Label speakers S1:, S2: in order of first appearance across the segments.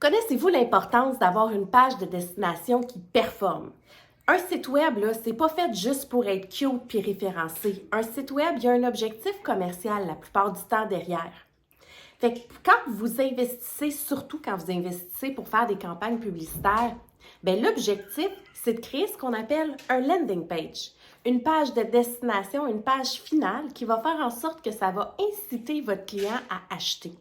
S1: Connaissez-vous l'importance d'avoir une page de destination qui performe? Un site web, là, c'est pas fait juste pour être cute puis référencé. Un site web, il y a un objectif commercial la plupart du temps derrière. Fait que quand vous investissez, surtout quand vous investissez pour faire des campagnes publicitaires, bien l'objectif, c'est de créer ce qu'on appelle un landing page. Une page de destination, une page finale qui va faire en sorte que ça va inciter votre client à acheter.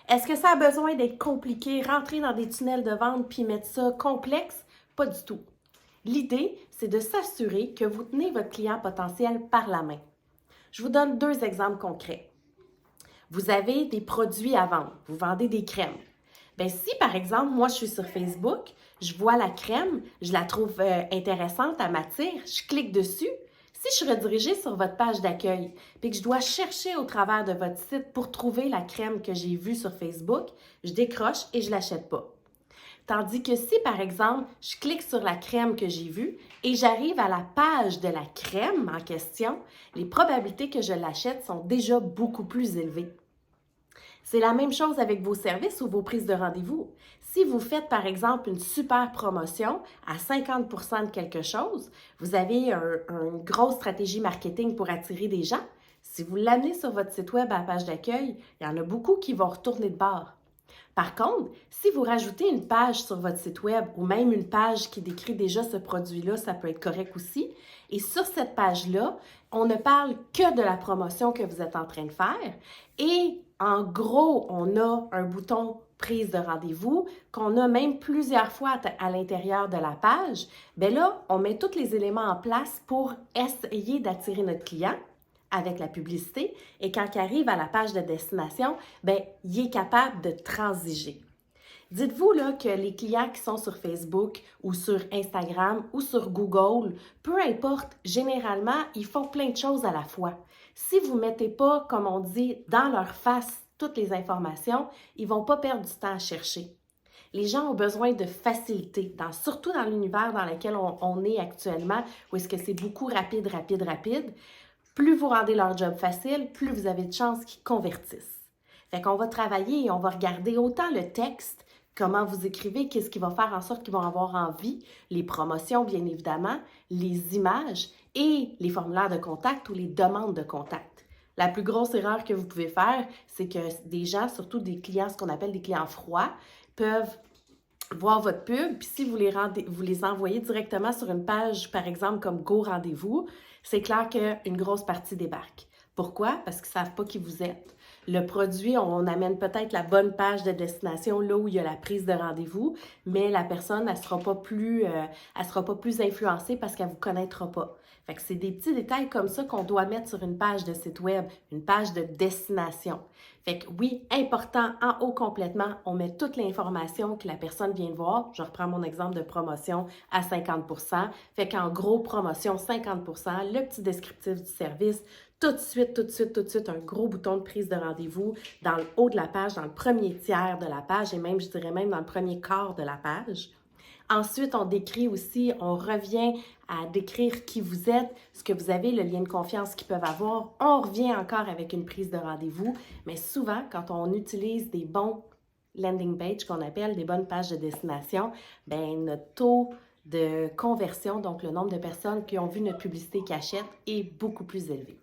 S1: Est-ce que ça a besoin d'être compliqué, rentrer dans des tunnels de vente puis mettre ça complexe? Pas du tout. L'idée, c'est de s'assurer que vous tenez votre client potentiel par la main. Je vous donne deux exemples concrets. Vous avez des produits à vendre, vous vendez des crèmes. Bien, si par exemple, moi je suis sur Facebook, je vois la crème, je la trouve intéressante, elle m'attire, je clique dessus. Si je suis redirigée sur votre page d'accueil puis que je dois chercher au travers de votre site pour trouver la crème que j'ai vue sur Facebook, je décroche et je ne l'achète pas. Tandis que si, par exemple, je clique sur la crème que j'ai vue et j'arrive à la page de la crème en question, les probabilités que je l'achète sont déjà beaucoup plus élevées. C'est la même chose avec vos services ou vos prises de rendez-vous. Si vous faites, par exemple, une super promotion à 50% de quelque chose, vous avez une grosse stratégie marketing pour attirer des gens. Si vous l'amenez sur votre site web à la page d'accueil, il y en a beaucoup qui vont retourner de bord. Par contre, si vous rajoutez une page sur votre site web ou même une page qui décrit déjà ce produit-là, ça peut être correct aussi. Et sur cette page-là, on ne parle que de la promotion que vous êtes en train de faire. Et en gros, on a un bouton prise de rendez-vous qu'on a même plusieurs fois à l'intérieur de la page. Bien là, on met tous les éléments en place pour essayer d'attirer notre client avec la publicité, et quand il arrive à la page de destination, bien, il est capable de transiger. Dites-vous là que les clients qui sont sur Facebook ou sur Instagram ou sur Google, peu importe, généralement, ils font plein de choses à la fois. Si vous ne mettez pas, comme on dit, dans leur face toutes les informations, ils ne vont pas perdre du temps à chercher. Les gens ont besoin de facilité, surtout dans l'univers dans lequel on est actuellement, où est-ce que c'est beaucoup rapide, rapide, rapide. Plus vous rendez leur job facile, plus vous avez de chances qu'ils convertissent. Fait qu'on va travailler et on va regarder autant le texte, comment vous écrivez, qu'est-ce qui va faire en sorte qu'ils vont avoir envie, les promotions bien évidemment, les images et les formulaires de contact ou les demandes de contact. La plus grosse erreur que vous pouvez faire, c'est que des gens, surtout des clients, ce qu'on appelle des clients froids, peuvent voir votre pub, puis si vous les envoyez directement sur une page, par exemple, comme Go Rendez-vous, c'est clair qu'une grosse partie débarque. Pourquoi? Parce qu'ils ne savent pas qui vous êtes. Le produit, on amène peut-être la bonne page de destination là où il y a la prise de rendez-vous, mais la personne, elle sera pas plus influencée parce qu'elle ne vous connaîtra pas. Fait que c'est des petits détails comme ça qu'on doit mettre sur une page de site web, une page de destination. Fait que oui, important, en haut complètement, on met toute l'information que la personne vient de voir. Je reprends mon exemple de promotion à 50%. Fait qu'en gros, promotion 50%, le petit descriptif du service, tout de suite, un gros bouton de prise de rendez-vous dans le haut de la page, dans le premier tiers de la page et même, je dirais même dans le premier quart de la page. Ensuite, on décrit aussi, on revient à décrire qui vous êtes, ce que vous avez, le lien de confiance qu'ils peuvent avoir. On revient encore avec une prise de rendez-vous, mais souvent, quand on utilise des bons landing pages qu'on appelle des bonnes pages de destination, bien, notre taux de conversion, donc le nombre de personnes qui ont vu notre publicité qui achètent, est beaucoup plus élevé.